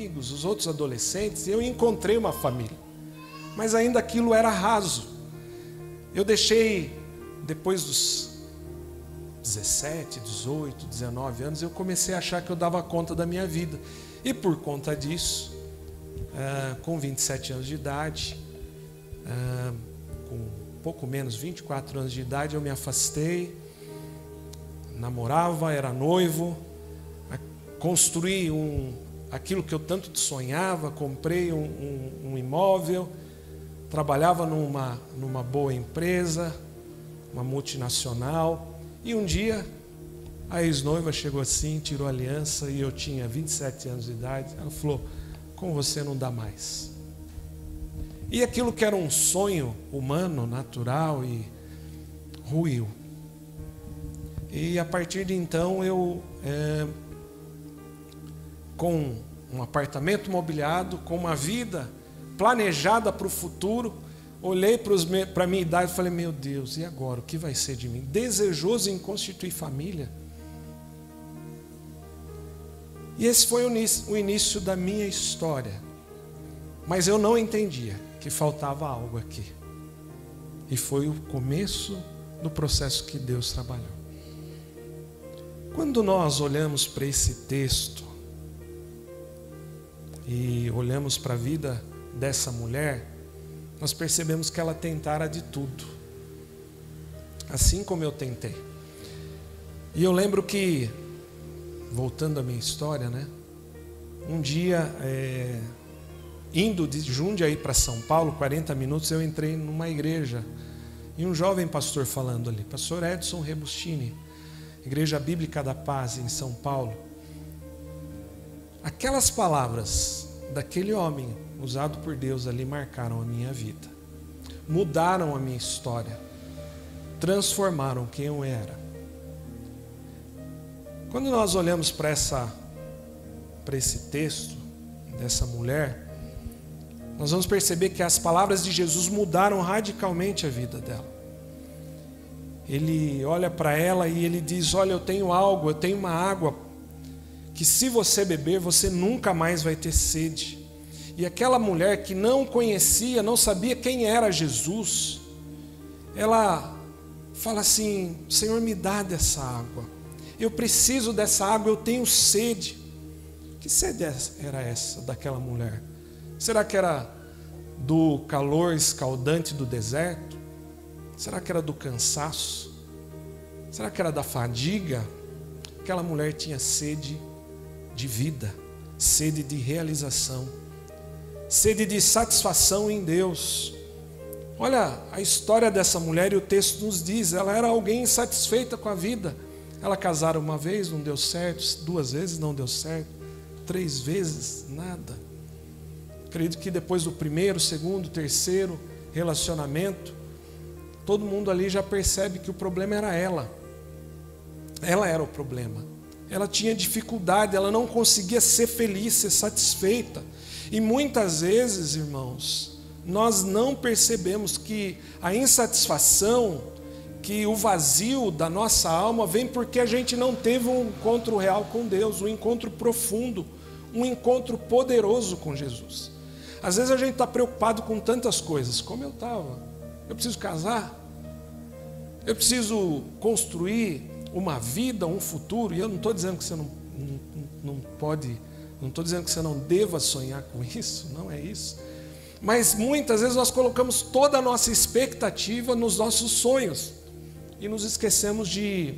amigos, os outros adolescentes, e eu encontrei uma família. Mas ainda aquilo era raso. Eu deixei, depois dos 17, 18, 19 anos, eu comecei a achar que eu dava conta da minha vida. E por conta disso, com 27 anos de idade, com pouco menos, 24 anos de idade, eu me afastei, namorava, era noivo, construí aquilo que eu tanto sonhava, comprei um imóvel, trabalhava numa boa empresa, uma multinacional, e um dia a ex-noiva chegou assim, tirou a aliança, e eu tinha 27 anos de idade, ela falou: com você não dá mais. E aquilo que era um sonho humano, natural, e ruiu. E a partir de então eu, com um apartamento mobiliado, com uma vida planejada para o futuro, olhei para a minha idade e falei: meu Deus, e agora? O que vai ser de mim? Desejoso em constituir família. E esse foi o início da minha história. Mas eu não entendia que faltava algo aqui. E foi o começo do processo que Deus trabalhou. Quando nós olhamos para esse texto e olhamos para a vida dessa mulher, nós percebemos que ela tentara de tudo, assim como eu tentei. E eu lembro que, voltando à minha história, um dia, indo de Jundiaí para São Paulo, 40 minutos, eu entrei numa igreja, e um jovem pastor falando ali, pastor Edson Rebustini, Igreja Bíblica da Paz, em São Paulo. Aquelas palavras daquele homem usado por Deus ali marcaram a minha vida, mudaram a minha história, transformaram quem eu era. Quando nós olhamos para esse texto dessa mulher, nós vamos perceber que as palavras de Jesus mudaram radicalmente a vida dela. Ele olha para ela e ele diz: olha, eu tenho uma água que se você beber, você nunca mais vai ter sede. E aquela mulher que não conhecia, não sabia quem era Jesus, ela fala assim: Senhor, me dá dessa água, eu preciso dessa água, eu tenho sede. Que sede era essa daquela mulher? Será que era do calor escaldante do deserto? Será que era do cansaço? Será que era da fadiga? Aquela mulher tinha sede de vida, sede de realização, sede de satisfação em Deus. Olha a história dessa mulher, e o texto nos diz: ela era alguém insatisfeita com a vida. Ela casara uma vez, não deu certo, 2 vezes não deu certo, 3 vezes, nada. Acredito que depois do 1º, 2º, 3º relacionamento, todo mundo ali já percebe que o problema era ela. Ela era o problema. Ela tinha dificuldade, ela não conseguia ser feliz, ser satisfeita. E muitas vezes, irmãos, nós não percebemos que a insatisfação, que o vazio da nossa alma vem porque a gente não teve um encontro real com Deus, um encontro profundo, um encontro poderoso com Jesus. Às vezes a gente está preocupado com tantas coisas, como eu estava. Eu preciso casar, eu preciso construir uma vida, um futuro, e eu não estou dizendo que você não pode, não estou dizendo que você não deva sonhar com isso, não é isso. Mas muitas vezes nós colocamos toda a nossa expectativa nos nossos sonhos e nos esquecemos de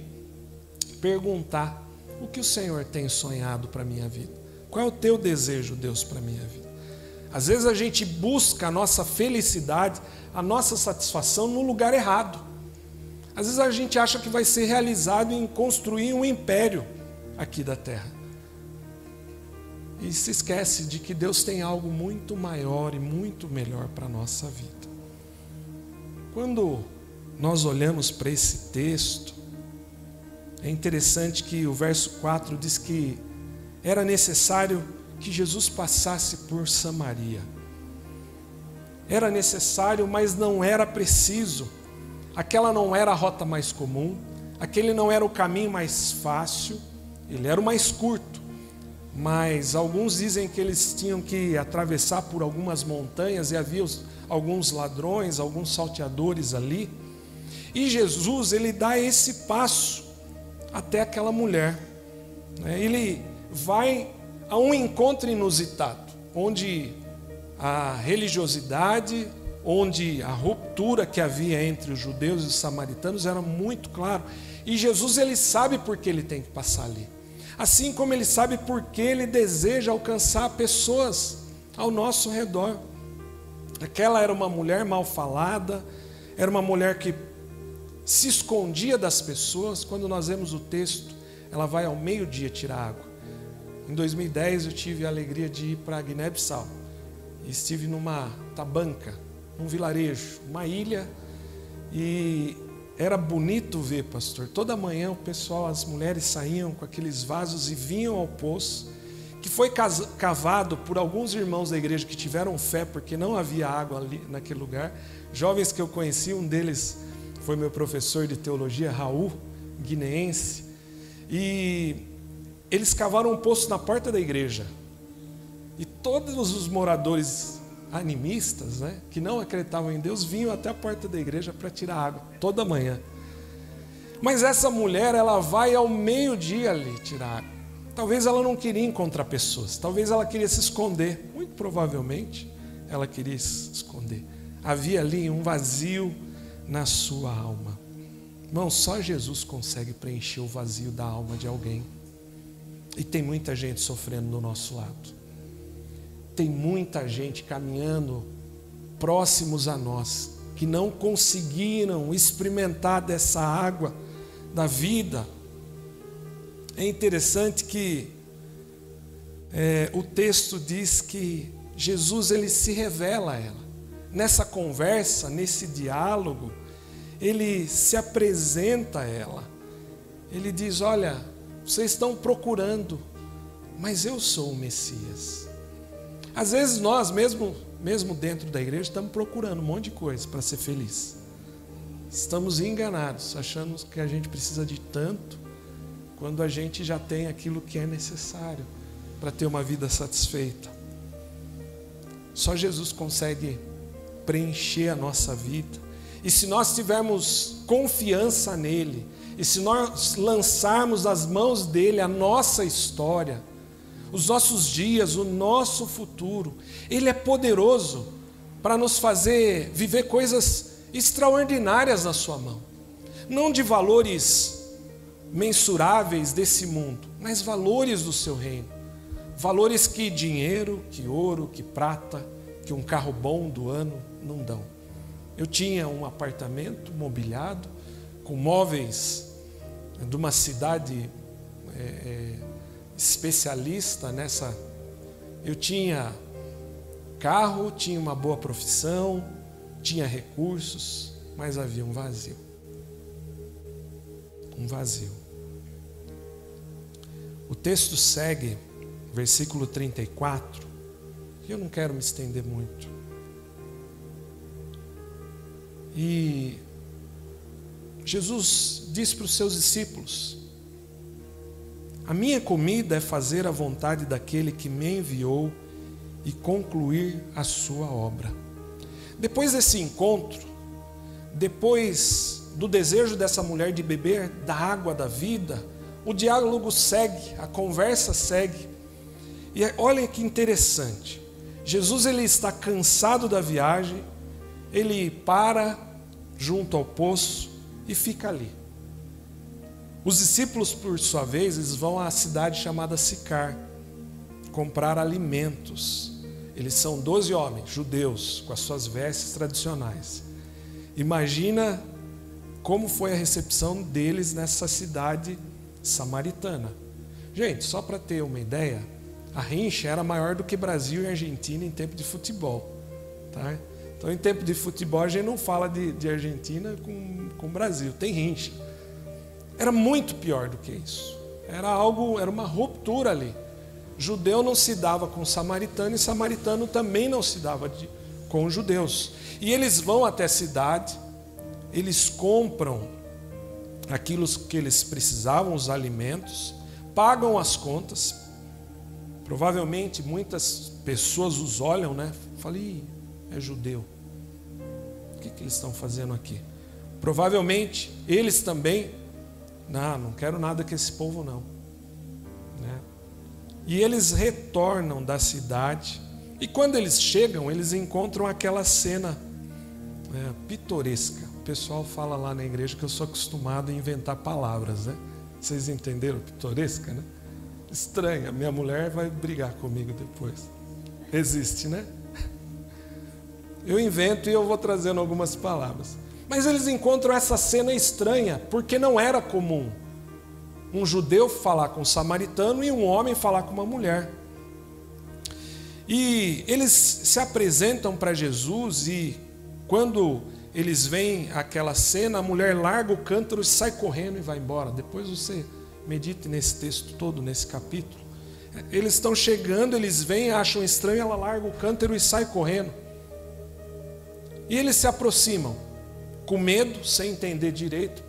perguntar: o que o Senhor tem sonhado para a minha vida? Qual é o teu desejo, Deus, para a minha vida? Às vezes a gente busca a nossa felicidade, a nossa satisfação no lugar errado. Às vezes a gente acha que vai ser realizado em construir um império aqui da terra. E se esquece de que Deus tem algo muito maior e muito melhor para a nossa vida. Quando nós olhamos para esse texto, é interessante que o verso 4 diz que era necessário que Jesus passasse por Samaria. Era necessário, mas não era preciso. Aquela não era a rota mais comum, aquele não era o caminho mais fácil, ele era o mais curto. mas alguns dizem que eles tinham que atravessar por algumas montanhas e havia alguns ladrões, alguns salteadores ali. E Jesus, ele dá esse passo até aquela mulher. Ele vai a um encontro inusitado, onde a religiosidade, onde a ruptura que havia entre os judeus e os samaritanos era muito claro. E Jesus, ele sabe por que ele tem que passar ali. Assim como ele sabe por que ele deseja alcançar pessoas ao nosso redor. Aquela era uma mulher mal falada, era uma mulher que se escondia das pessoas. Quando nós vemos o texto, ela vai ao meio-dia tirar água. Em 2010 eu tive a alegria de ir para Guiné-Bissau. Estive numa tabanca, num vilarejo, uma ilha, e era bonito ver, pastor. Toda manhã o pessoal, as mulheres saíam com aqueles vasos e vinham ao poço, que foi cavado por alguns irmãos da igreja que tiveram fé, porque não havia água ali naquele lugar. Jovens que eu conheci, um deles foi meu professor de teologia, Raul, guineense, e eles cavaram um poço na porta da igreja. E todos os moradores animistas, que não acreditavam em Deus, vinham até a porta da igreja para tirar água, toda manhã. Mas essa mulher, ela vai ao meio-dia ali tirar água. Talvez ela não queria encontrar pessoas, talvez ela queria se esconder, muito provavelmente ela queria se esconder. Havia ali um vazio na sua alma. Irmão, só Jesus consegue preencher o vazio da alma de alguém. E tem muita gente sofrendo do nosso lado. Tem muita gente caminhando próximos a nós, que não conseguiram experimentar dessa água da vida. É interessante que o texto diz que Jesus, ele se revela a ela. Nessa conversa, nesse diálogo, ele se apresenta a ela. Ele diz: olha, vocês estão procurando, mas eu sou o Messias. Às vezes nós, mesmo dentro da igreja, estamos procurando um monte de coisa para ser feliz. Estamos enganados, achando que a gente precisa de tanto, quando a gente já tem aquilo que é necessário para ter uma vida satisfeita. Só Jesus consegue preencher a nossa vida. E se nós tivermos confiança nele, e se nós lançarmos nas mãos dele a nossa história, os nossos dias, o nosso futuro, ele é poderoso para nos fazer viver coisas extraordinárias na sua mão. Não de valores mensuráveis desse mundo, mas valores do seu reino. Valores que dinheiro, que ouro, que prata, que um carro bom do ano não dão. Eu tinha um apartamento mobiliado, com móveis de uma cidade especialista nessa. Eu tinha carro, tinha uma boa profissão, tinha recursos, mas havia um vazio. Um vazio. O texto segue, versículo 34, e eu não quero me estender muito. E Jesus diz para os seus discípulos: a minha comida é fazer a vontade daquele que me enviou e concluir a sua obra. Depois desse encontro, depois do desejo dessa mulher de beber da água da vida, o diálogo segue, a conversa segue. E olha que interessante. Jesus, ele está cansado da viagem, ele para junto ao poço e fica ali. Os discípulos, por sua vez, eles vão à cidade chamada Sicar, comprar alimentos. Eles são 12 homens, judeus, com as suas vestes tradicionais. Imagina como foi a recepção deles nessa cidade samaritana. Gente, só para ter uma ideia, a rincha era maior do que Brasil e Argentina em tempo de futebol. Tá? Então, em tempo de futebol, a gente não fala de Argentina com Brasil, tem rincha. Era muito pior do que isso. Era uma ruptura ali. Judeu não se dava com samaritano e samaritano também não se dava com judeus. E eles vão até a cidade, eles compram aquilo que eles precisavam, os alimentos, pagam as contas, Provavelmente muitas pessoas os olham, né? Falei, é judeu. O que eles estão fazendo aqui? Provavelmente eles também, não quero nada com esse povo não. Né? E eles retornam da cidade, e quando eles chegam, eles encontram aquela cena pitoresca. O pessoal fala lá na igreja que eu sou acostumado a inventar palavras, né? Vocês entenderam pitoresca, né? Estranha, minha mulher vai brigar comigo depois. Existe, né? Eu invento e eu vou trazendo algumas palavras. Mas eles encontram essa cena estranha, porque não era comum um judeu falar com um samaritano e um homem falar com uma mulher. E eles se apresentam para Jesus, e quando eles veem aquela cena, a mulher larga o cântaro e sai correndo e vai embora. Depois você medite nesse texto todo, nesse capítulo. Eles estão chegando, eles vêm, acham estranho, ela larga o cântaro e sai correndo. E eles se aproximam, com medo, sem entender direito,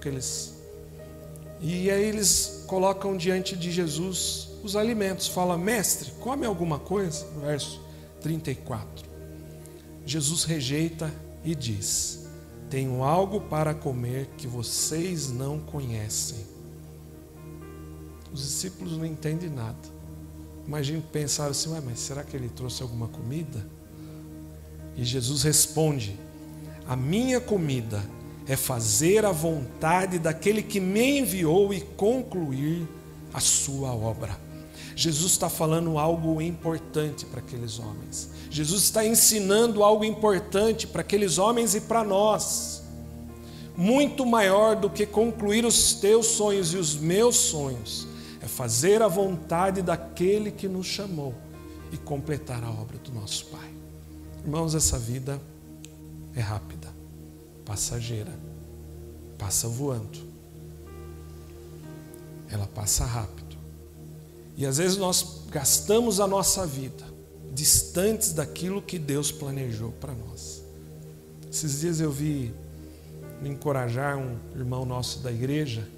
e aí eles colocam diante de Jesus os alimentos. Fala, mestre, come alguma coisa? Verso 34. Jesus rejeita e diz, tenho algo para comer que vocês não conhecem. Os discípulos não entendem nada. Imagino que pensaram assim, mas será que ele trouxe alguma comida? E Jesus responde, a minha comida é fazer a vontade daquele que me enviou e concluir a sua obra. Jesus está falando algo importante para aqueles homens. Jesus está ensinando algo importante para aqueles homens e para nós. Muito maior do que concluir os teus sonhos e os meus sonhos, é fazer a vontade daquele que nos chamou e completar a obra do nosso Pai. Irmãos, essa vida é rápida, passageira, passa voando. Ela passa rápido. E às vezes nós gastamos a nossa vida distantes daquilo que Deus planejou para nós. Esses dias eu vi me encorajar um irmão nosso da igreja,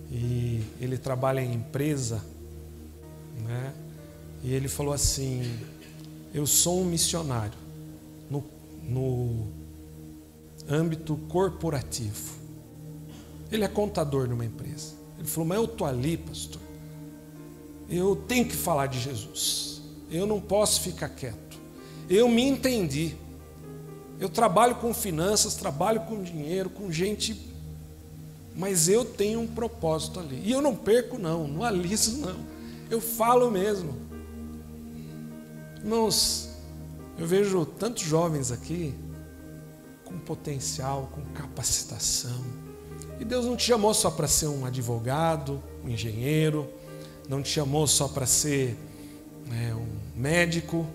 e ele trabalha em empresa, né? E ele falou assim, eu sou um missionário no âmbito corporativo. Ele é contador numa empresa. Ele falou, mas eu estou ali, pastor, eu tenho que falar de Jesus, eu não posso ficar quieto, eu me entendi, eu trabalho com finanças, trabalho com dinheiro, com gente, mas eu tenho um propósito ali, e eu não perco não aliso não, eu falo mesmo. Irmãos, eu vejo tantos jovens aqui com potencial, com capacitação, e Deus não te chamou só para ser um advogado, um engenheiro, não te chamou só para ser um médico,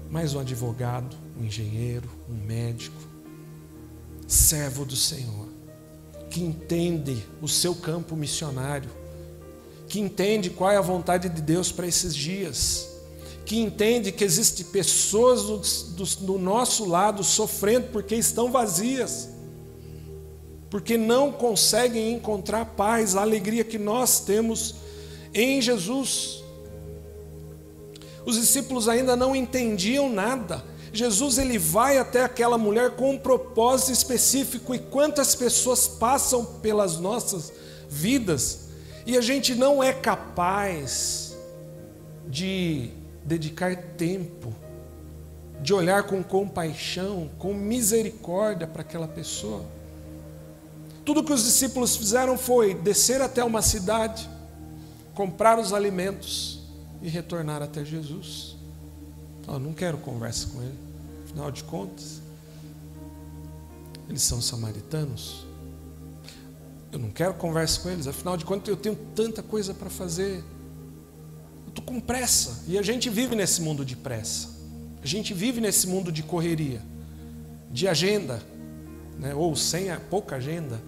mas um advogado, um engenheiro, um médico, servo do Senhor, que entende o seu campo missionário, que entende qual é a vontade de Deus para esses dias, que entende que existem pessoas do nosso lado sofrendo porque estão vazias, porque não conseguem encontrar a paz, a alegria que nós temos em Jesus. Os discípulos ainda não entendiam nada. Jesus, ele vai até aquela mulher com um propósito específico, e quantas pessoas passam pelas nossas vidas e a gente não é capaz de dedicar tempo, de olhar com compaixão, com misericórdia para aquela pessoa. Tudo que os discípulos fizeram foi descer até uma cidade, comprar os alimentos e retornar até Jesus. Eu não quero conversa com ele, afinal de contas, eles são samaritanos. Eu não quero conversa com eles, afinal de contas eu tenho tanta coisa para fazer. Eu estou com pressa, e a gente vive nesse mundo de pressa. A gente vive nesse mundo de correria, de agenda, né? Ou sem pouca agenda.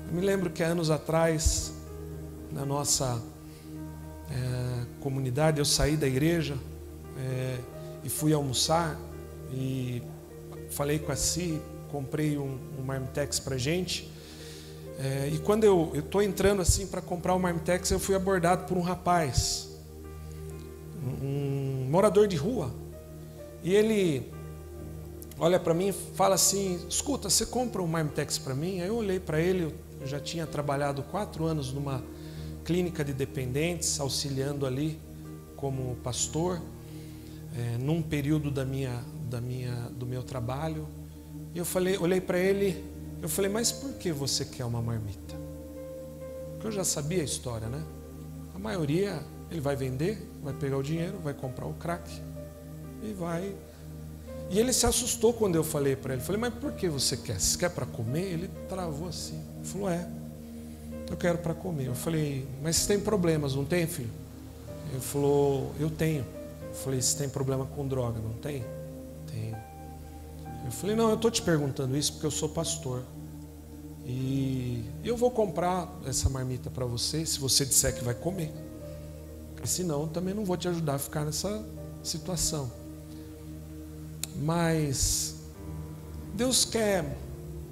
Eu me lembro que há anos atrás, na nossa comunidade, eu saí da igreja e fui almoçar, e falei com a Si, comprei um marmitex para a gente, e quando eu estou entrando assim para comprar o marmitex, eu fui abordado por um rapaz, um morador de rua. E ele olha para mim e fala assim: escuta, você compra um Marmitex para mim? Aí eu olhei para ele, eu já tinha trabalhado 4 anos numa clínica de dependentes, auxiliando ali como pastor, num período do meu trabalho. E eu olhei para ele, eu falei: mas por que você quer uma marmita? Porque eu já sabia a história, né? A maioria, ele vai vender, vai pegar o dinheiro, vai comprar o crack e vai. E ele se assustou quando eu falei para ele. Falei: mas por que você quer? Você quer para comer? Ele travou assim. Ele falou: eu quero para comer. Eu falei: mas você tem problemas, não tem, filho? Ele falou: eu tenho. Eu falei: você tem problema com droga, não tem? Tenho. Eu falei: não, eu estou te perguntando isso porque eu sou pastor. E eu vou comprar essa marmita para você se você disser que vai comer. Porque senão eu também não vou te ajudar a ficar nessa situação. Mas Deus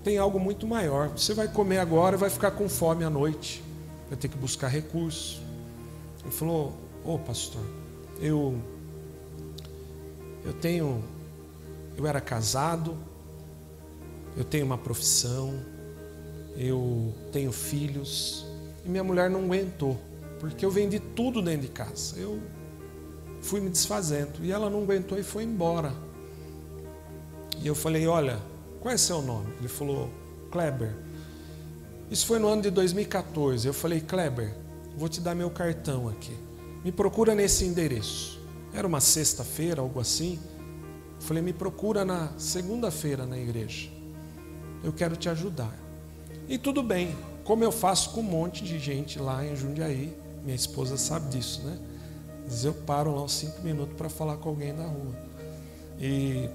tem algo muito maior. Você vai comer agora e vai ficar com fome à noite. Vai ter que buscar recursos. Ele falou: ô pastor, eu era casado, eu tenho uma profissão, eu tenho filhos, e minha mulher não aguentou, porque eu vendi tudo dentro de casa. Eu fui me desfazendo, e ela não aguentou e foi embora. E eu falei: olha, qual é seu nome? Ele falou: Kleber. Isso foi no ano de 2014. Eu falei: Kleber, vou te dar meu cartão aqui. Me procura nesse endereço. Era uma sexta-feira, algo assim. Eu falei: me procura na segunda-feira na igreja. Eu quero te ajudar. E tudo bem, como eu faço com um monte de gente lá em Jundiaí. Minha esposa sabe disso, né? Às vezes eu paro lá uns 5 minutos para falar com alguém na rua. E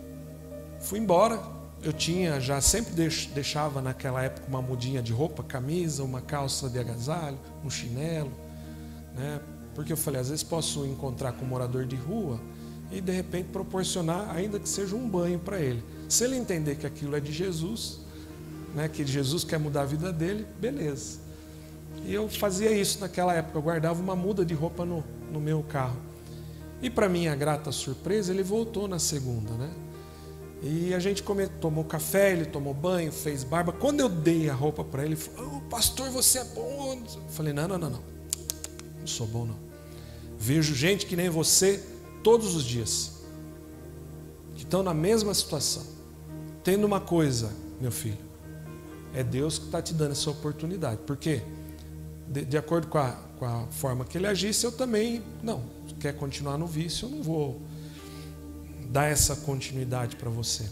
fui embora. Eu sempre deixava naquela época uma mudinha de roupa, camisa, uma calça de agasalho, um chinelo, né? Porque eu falei: às vezes posso encontrar com um morador de rua e de repente proporcionar, ainda que seja um banho para ele. Se ele entender que aquilo é de Jesus, né, que Jesus quer mudar a vida dele, beleza. E eu fazia isso naquela época, eu guardava uma muda de roupa no meu carro. E para minha grata surpresa, ele voltou na segunda, né? E a gente tomou café, ele tomou banho, fez barba. Quando eu dei a roupa para ele, ele falou: oh, pastor, você é bom. Eu falei: não sou bom não. Vejo gente que nem você todos os dias, que estão na mesma situação. Tendo uma coisa, meu filho, é Deus que está te dando essa oportunidade. Porque de acordo com a forma que ele agisse, eu também, não, quer continuar no vício, eu não vou dar essa continuidade para você.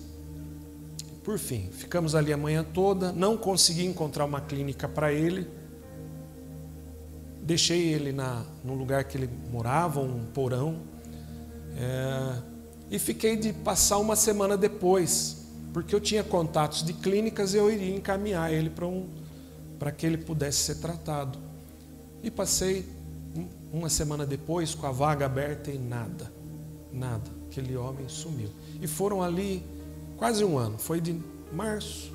Por fim, ficamos ali a manhã toda, não consegui encontrar uma clínica para ele. Deixei ele no lugar que ele morava, um porão, e fiquei de passar uma semana depois, porque eu tinha contatos de clínicas e eu iria encaminhar ele para que ele pudesse ser tratado. E passei uma semana depois com a vaga aberta e nada. Aquele homem sumiu. E foram ali quase um ano, foi de março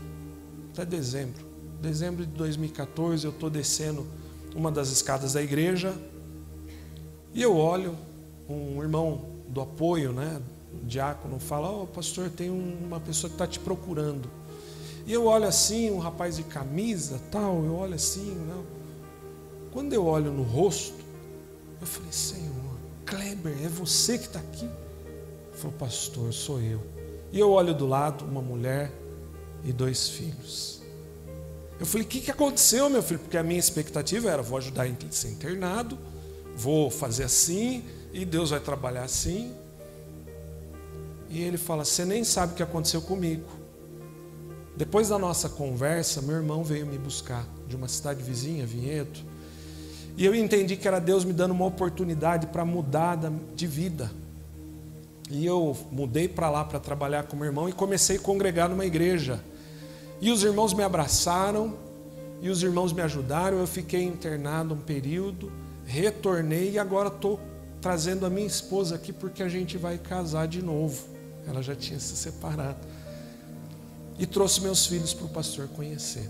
até dezembro. Dezembro de 2014, eu estou descendo uma das escadas da igreja e eu olho um irmão do apoio, né, o diácono, fala: oh, pastor, tem uma pessoa que está te procurando. E eu olho assim, um rapaz de camisa, tal, eu olho assim, não. Quando eu olho no rosto, eu falei: Senhor, Kleber, é você que está aqui? Ele falou: pastor, sou eu. E eu olho do lado, uma mulher e 2 filhos. Eu falei: o que aconteceu, meu filho? Porque a minha expectativa era: vou ajudar a ser internado, vou fazer assim, e Deus vai trabalhar assim. E ele fala: você nem sabe o que aconteceu comigo. Depois da nossa conversa, meu irmão veio me buscar de uma cidade vizinha, Vinhedo, e eu entendi que era Deus me dando uma oportunidade para mudar de vida. E eu mudei para lá para trabalhar com meu irmão e comecei a congregar numa igreja. E os irmãos me abraçaram, e os irmãos me ajudaram. Eu fiquei internado um período, retornei e agora estou trazendo a minha esposa aqui porque a gente vai casar de novo. Ela já tinha se separado. E trouxe meus filhos para o pastor conhecer.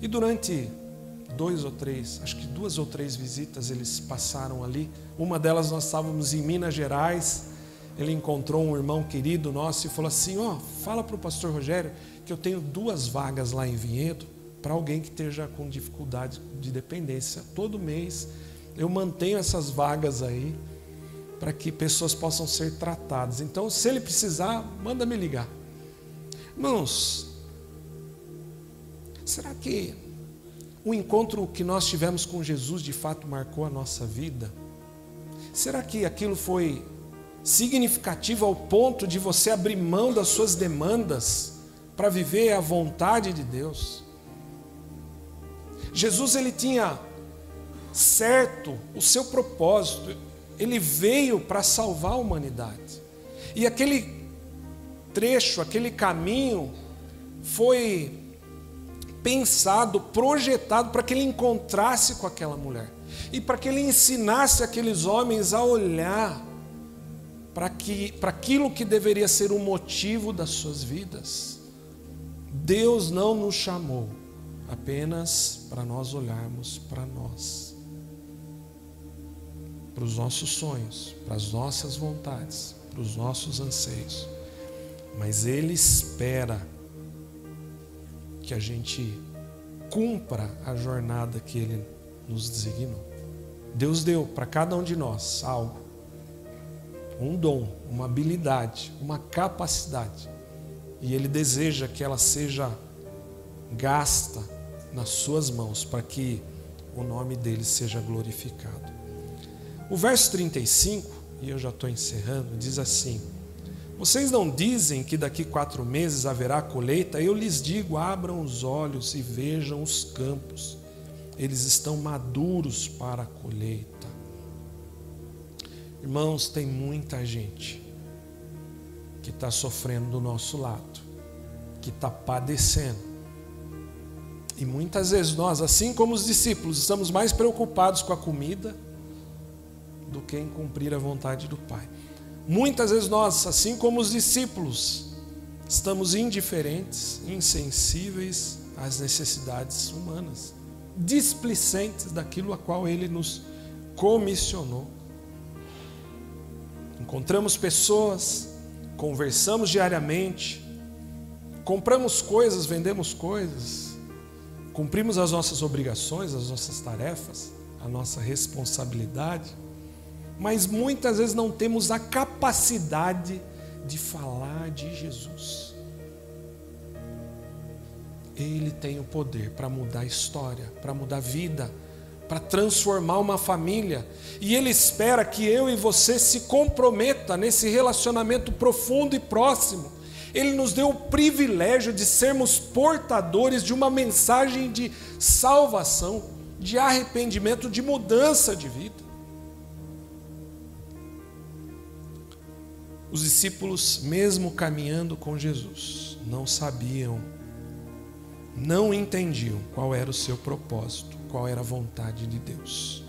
E durante acho que 2 ou 3 visitas eles passaram ali. Uma delas nós estávamos em Minas Gerais. Ele encontrou um irmão querido nosso e falou assim: fala para o pastor Rogério que eu tenho 2 vagas lá em Vinhedo para alguém que esteja com dificuldade de dependência. Todo mês eu mantenho essas vagas aí para que pessoas possam ser tratadas. Então, se ele precisar, manda me ligar. Irmãos, será que o encontro que nós tivemos com Jesus de fato marcou a nossa vida? Será que aquilo foi significativo ao ponto de você abrir mão das suas demandas para viver a vontade de Deus? Jesus, ele tinha certo o seu propósito. Ele veio para salvar a humanidade. E aquele trecho, aquele caminho foi pensado, projetado para que ele encontrasse com aquela mulher. E para que ele ensinasse aqueles homens a olhar para aquilo que deveria ser o motivo das suas vidas. Deus não nos chamou apenas para nós olharmos para nós, para os nossos sonhos, para as nossas vontades, para os nossos anseios, mas Ele espera que a gente cumpra a jornada que Ele nos designou. Deus deu para cada um de nós algo, um dom, uma habilidade, uma capacidade, e Ele deseja que ela seja gasta nas suas mãos para que o nome dele seja glorificado. O verso 35, e eu já estou encerrando, diz assim: vocês não dizem que daqui 4 meses haverá colheita? Eu lhes digo, abram os olhos e vejam os campos, eles estão maduros para a colheita. Irmãos, tem muita gente que está sofrendo do nosso lado, que está padecendo. E muitas vezes nós, assim como os discípulos, estamos mais preocupados com a comida do que em cumprir a vontade do Pai. Muitas vezes nós, assim como os discípulos, estamos indiferentes, insensíveis às necessidades humanas, displicentes daquilo a qual Ele nos comissionou. Encontramos pessoas, conversamos diariamente, compramos coisas, vendemos coisas, cumprimos as nossas obrigações, as nossas tarefas, a nossa responsabilidade, mas muitas vezes não temos a capacidade de falar de Jesus. Ele tem o poder para mudar a história, para mudar a vida, para transformar uma família, e Ele espera que eu e você se comprometa nesse relacionamento profundo e próximo. Ele nos deu o privilégio de sermos portadores de uma mensagem de salvação, de arrependimento, de mudança de vida. Os discípulos, mesmo caminhando com Jesus, não sabiam, não entendiam qual era o seu propósito, qual era a vontade de Deus.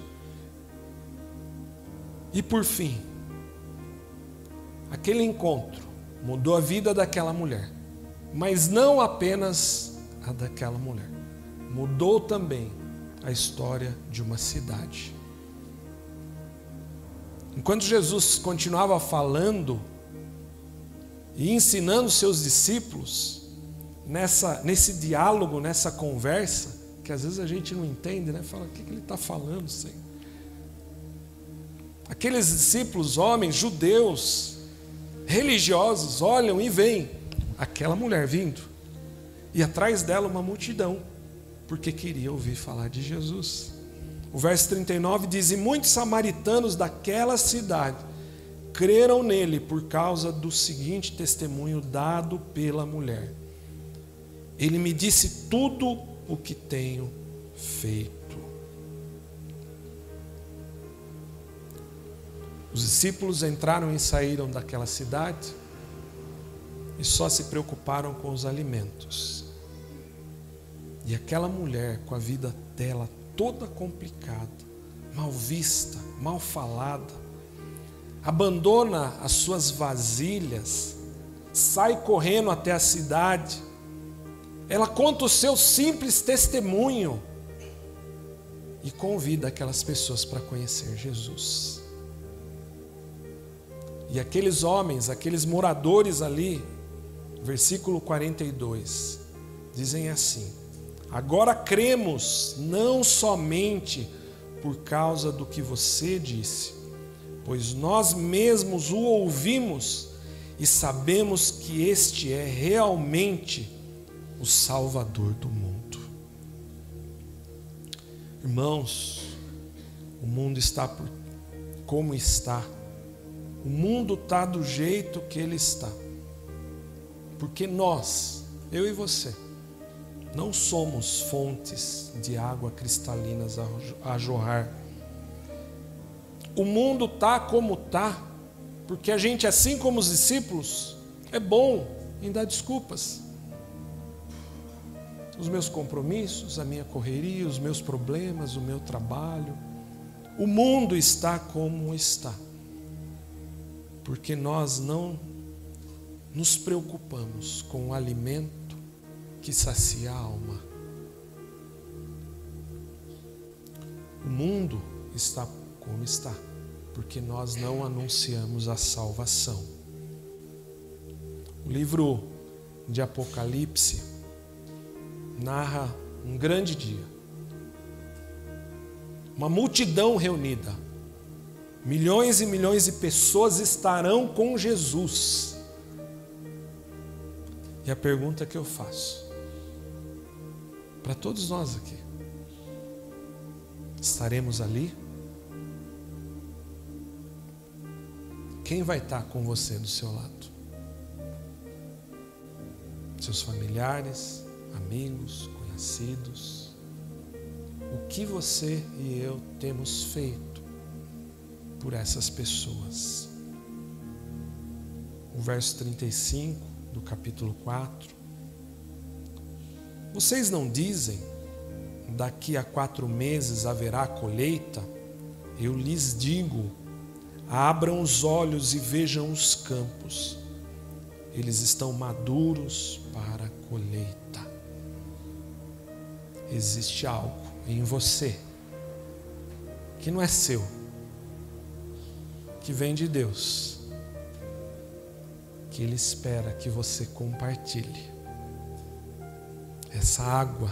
E por fim, aquele encontro mudou a vida daquela mulher, mas não apenas a daquela mulher, mudou também a história de uma cidade. Enquanto Jesus continuava falando e ensinando seus discípulos, nesse diálogo, nessa conversa, que às vezes a gente não entende, né? Fala, o que ele está falando, Senhor? Aqueles discípulos, homens, judeus, religiosos, olham e veem aquela mulher vindo, e atrás dela uma multidão, porque queria ouvir falar de Jesus. O verso 39 diz: e muitos samaritanos daquela cidade creram nele por causa do seguinte testemunho dado pela mulher: ele me disse tudo o que tenho feito. Os discípulos entraram e saíram daquela cidade e só se preocuparam com os alimentos. E aquela mulher, com a vida dela toda complicada, mal vista, mal falada, abandona as suas vasilhas, sai correndo até a cidade. Ela conta o seu simples testemunho e convida aquelas pessoas para conhecer Jesus. E aqueles homens, aqueles moradores ali, versículo 42, dizem assim: agora cremos, não somente por causa do que você disse, pois nós mesmos o ouvimos e sabemos que este é realmente o Salvador do mundo. Irmãos, o mundo está como está. O mundo está do jeito que ele está. Porque nós, eu e você, não somos fontes de água cristalinas a jorrar. O mundo está como está, porque a gente, assim como os discípulos, é bom em dar desculpas. Os meus compromissos, a minha correria, os meus problemas, o meu trabalho. O mundo está como está, porque nós não nos preocupamos com o alimento que sacia a alma. O mundo está como está, porque nós não anunciamos a salvação. O livro de Apocalipse narra um grande dia, uma multidão reunida, milhões e milhões de pessoas estarão com Jesus. E a pergunta que eu faço para todos nós aqui: estaremos ali? Quem vai estar com você do seu lado? Seus familiares, amigos, conhecidos? O que você e eu temos feito por essas pessoas? O verso 35 do capítulo 4. Vocês não dizem: daqui a 4 meses haverá colheita? Eu lhes digo: abram os olhos e vejam os campos. Eles estão maduros para a colheita. Existe algo em você que não é seu, que vem de Deus, que Ele espera que você compartilhe. Essa água,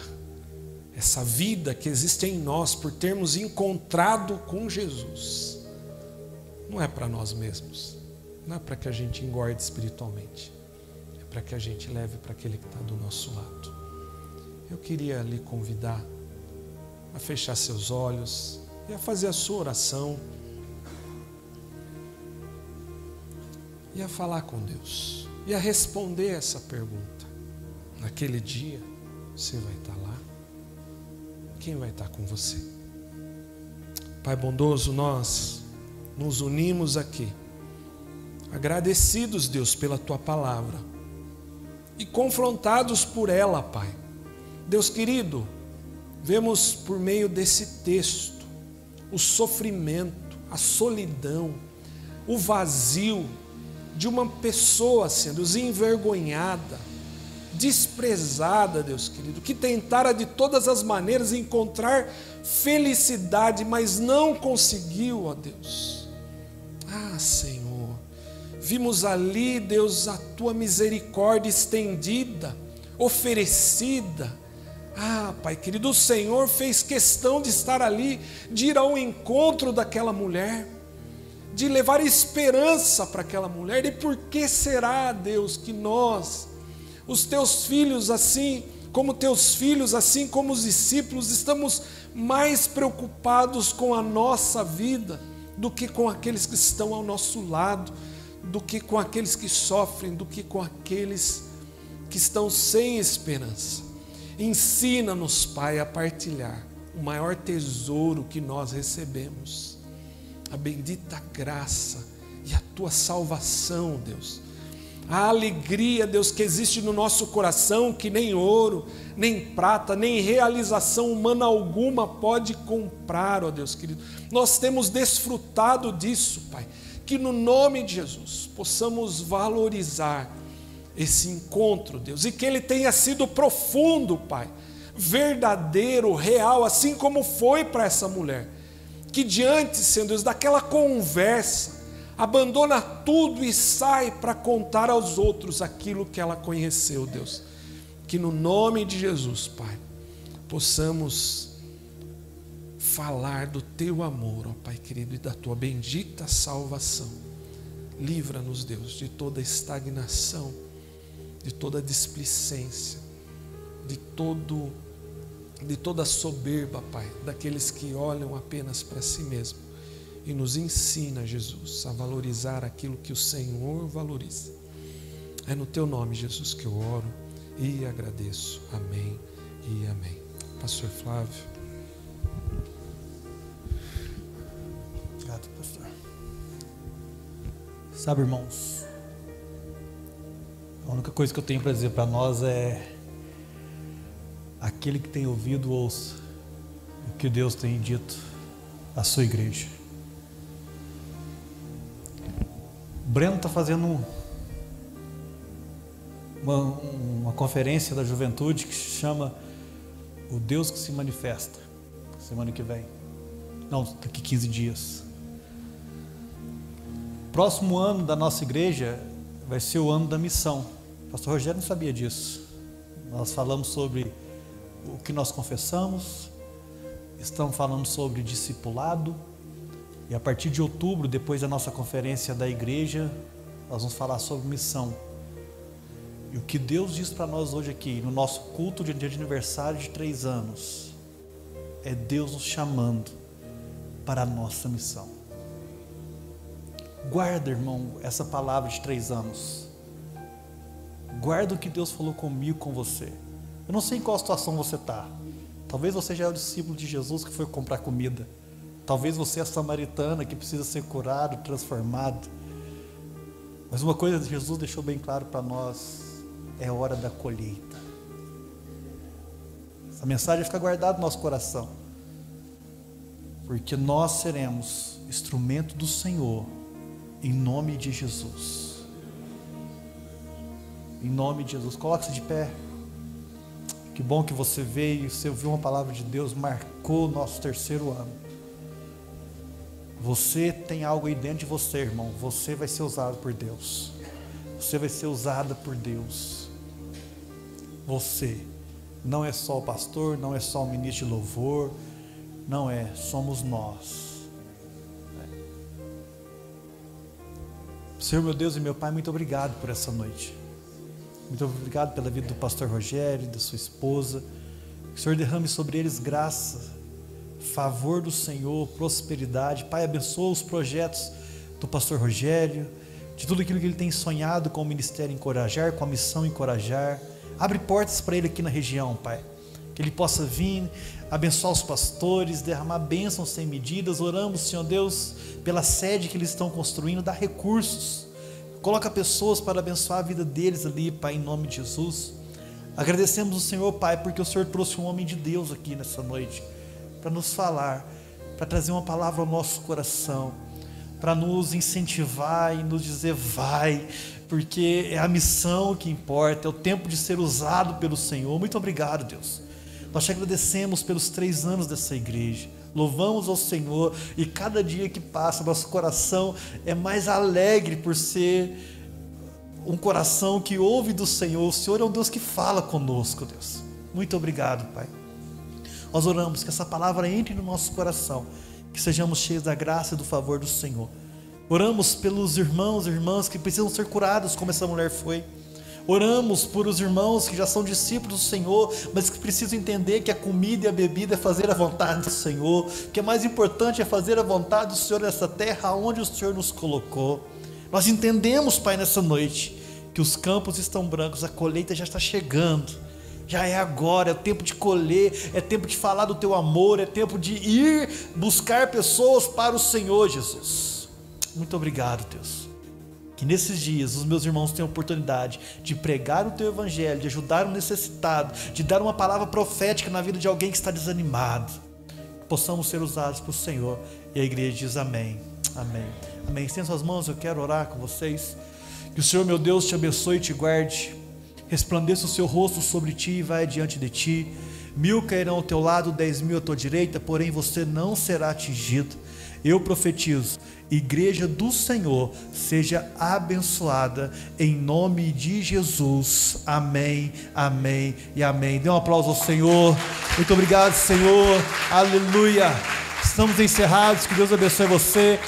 essa vida que existe em nós por termos encontrado com Jesus, não é para nós mesmos, não é para que a gente engorde espiritualmente, é para que a gente leve para aquele que está do nosso lado. Eu queria lhe convidar a fechar seus olhos e a fazer a sua oração e a falar com Deus e a responder essa pergunta. Naquele dia, você vai estar lá? Quem vai estar com você? Pai bondoso, nós nos unimos aqui, agradecidos, Deus, pela Tua palavra e confrontados por ela, Pai. Deus querido, vemos por meio desse texto o sofrimento, a solidão, o vazio de uma pessoa, sendo envergonhada, desprezada, Deus querido, que tentara de todas as maneiras encontrar felicidade, mas não conseguiu, ó Deus. Ah, Senhor, vimos ali, Deus, a Tua misericórdia estendida, oferecida. Ah, Pai querido, o Senhor fez questão de estar ali, de ir ao encontro daquela mulher, de levar esperança para aquela mulher. E por que será, Deus, que nós, os Teus filhos, assim como Teus filhos, assim como os discípulos, estamos mais preocupados com a nossa vida do que com aqueles que estão ao nosso lado, do que com aqueles que sofrem, do que com aqueles que estão sem esperança? Ensina-nos, Pai, a partilhar o maior tesouro que nós recebemos, a bendita graça e a Tua salvação, Deus. A alegria, Deus, que existe no nosso coração, que nem ouro, nem prata, nem realização humana alguma pode comprar, ó Deus querido. Nós temos desfrutado disso, Pai, que no nome de Jesus possamos valorizar esse encontro, Deus, e que ele tenha sido profundo, Pai, verdadeiro, real, assim como foi para essa mulher, que diante, Senhor Deus, daquela conversa, abandona tudo e sai para contar aos outros aquilo que ela conheceu, Deus. Que no nome de Jesus, Pai, possamos falar do Teu amor, ó Pai querido, e da Tua bendita salvação. Livra-nos, Deus, de toda estagnação, de toda displicência, de toda soberba, Pai, daqueles que olham apenas para si mesmo. E nos ensina, Jesus, a valorizar aquilo que o Senhor valoriza. É no Teu nome, Jesus, que eu oro e agradeço. Amém e amém. Pastor Flávio. Obrigado, pastor. Sabe, irmãos, a única coisa que eu tenho para dizer para nós é: aquele que tem ouvido, ouça o que Deus tem dito à sua igreja. O Breno está fazendo uma conferência da juventude que se chama O Deus que se Manifesta, semana que vem, não, daqui 15 dias. Próximo ano da nossa igreja vai ser o ano da missão. O pastor Rogério não sabia disso. Nós falamos sobre o que nós confessamos, estamos falando sobre discipulado, e a partir de outubro, depois da nossa conferência da igreja, nós vamos falar sobre missão. E o que Deus diz para nós hoje aqui, no nosso culto de dia de aniversário de 3 anos, é Deus nos chamando para a nossa missão. Guarda, irmão, essa palavra de 3 anos. Guarda o que Deus falou comigo, com você. Eu não sei em qual situação você está. Talvez você já é o discípulo de Jesus que foi comprar comida. Talvez você é a samaritana que precisa ser curado, transformado. Mas uma coisa que Jesus deixou bem claro para nós: é hora da colheita. Essa mensagem fica guardada no nosso coração, porque nós seremos instrumento do Senhor, em nome de Jesus. Em nome de Jesus. Coloque-se de pé. Que bom que você veio, você ouviu uma palavra de Deus, marcou o nosso 3º ano. Você tem algo aí dentro de você, irmão. Você vai ser usado por Deus. Você vai ser usada por Deus. Você não é só o pastor, não é só o ministro de louvor, não é, somos nós. Senhor, meu Deus e meu Pai, muito obrigado por essa noite. Muito obrigado pela vida do pastor Rogério, da sua esposa. Que o Senhor derrame sobre eles graça, favor do Senhor, prosperidade. Pai, abençoa os projetos do pastor Rogério, de tudo aquilo que ele tem sonhado com o ministério Encorajar, com a missão Encorajar. Abre portas para ele aqui na região, Pai, que ele possa vir, abençoar os pastores, derramar bênçãos sem medidas. Oramos, Senhor Deus, pela sede que eles estão construindo, dá recursos, coloca pessoas para abençoar a vida deles ali, Pai, em nome de Jesus. Agradecemos o Senhor, Pai, porque o Senhor trouxe um homem de Deus aqui nessa noite, para nos falar, para trazer uma palavra ao nosso coração, para nos incentivar e nos dizer: vai, porque é a missão que importa, é o tempo de ser usado pelo Senhor. Muito obrigado, Deus. Nós te agradecemos pelos 3 anos dessa igreja, louvamos ao Senhor, e cada dia que passa, nosso coração é mais alegre por ser um coração que ouve do Senhor. O Senhor é um Deus que fala conosco, Deus. Muito obrigado, Pai. Nós oramos que essa palavra entre no nosso coração, que sejamos cheios da graça e do favor do Senhor. Oramos pelos irmãos e irmãs que precisam ser curados, como essa mulher foi. Oramos por os irmãos que já são discípulos do Senhor, mas que precisam entender que a comida e a bebida é fazer a vontade do Senhor, que é mais importante é fazer a vontade do Senhor nessa terra onde o Senhor nos colocou. Nós entendemos, Pai, nessa noite, que os campos estão brancos, a colheita já está chegando. Já é agora, é tempo de colher, é tempo de falar do Teu amor, é tempo de ir buscar pessoas para o Senhor, Jesus. Muito obrigado, Deus. Que nesses dias os meus irmãos tenham a oportunidade de pregar o Teu Evangelho, de ajudar o necessitado, de dar uma palavra profética na vida de alguém que está desanimado. Que possamos ser usados para o Senhor. E a igreja diz amém, amém, amém. Estenda suas mãos, eu quero orar com vocês. Que o Senhor, meu Deus, te abençoe e te guarde. Resplandeça o seu rosto sobre ti e vai diante de ti. 1000 cairão ao teu lado, 10.000 à tua direita, porém você não será atingido. Eu profetizo, igreja do Senhor, seja abençoada em nome de Jesus. Amém, amém e amém. Dê um aplauso ao Senhor. Muito obrigado, Senhor. Aleluia. Estamos encerrados. Que Deus abençoe você.